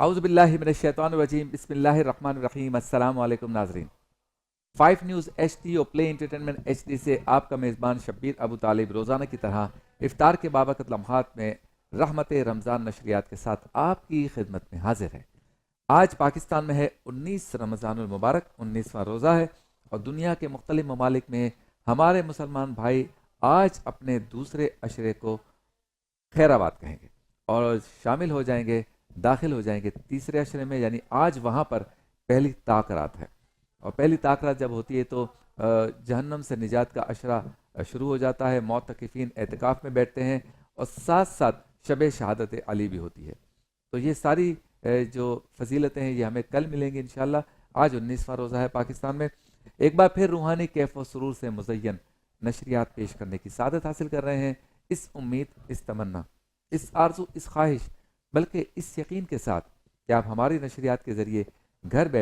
اعوذ باللہ من الشیطان الرجیم بسم اللہ الرحمن الرحیم السلام علیکم ناظرین 5 نیوز ایچ ڈی اور پلے انٹرٹینمنٹ ایچ ڈی سے آپ کا میزبان شبیر ابو طالب روزانہ کی طرح افطار کے بابرکت لمحات میں رحمت رمضان نشریات کے ساتھ آپ کی خدمت میں حاضر ہے۔ آج پاکستان میں ہے 19 رمضان المبارک، 19واں روزہ ہے، اور دنیا کے مختلف ممالک میں ہمارے مسلمان بھائی آج اپنے دوسرے عشرے کو خیر آباد کہیں گے اور شامل ہو جائیں گے، داخل ہو جائیں گے تیسرے عشرے میں، یعنی آج وہاں پر پہلی تاکرات ہے، اور پہلی تاکرات جب ہوتی ہے تو جہنم سے نجات کا عشرہ شروع ہو جاتا ہے، معتکفین اعتکاف میں بیٹھتے ہیں، اور ساتھ ساتھ شب شہادت علی بھی ہوتی ہے۔ تو یہ ساری جو فضیلتیں ہیں یہ ہمیں کل ملیں گی انشاءاللہ۔ آج 19واں روزہ ہے پاکستان میں۔ ایک بار پھر روحانی کیف و سرور سے مزین نشریات پیش کرنے کی سعادت حاصل کر رہے ہیں، اس امید، اس تمنا، اس آرزو، اس خواہش، بلکہ اس یقین کے ساتھ کہ آپ ہماری نشریات کے ذریعے گھر بیٹھے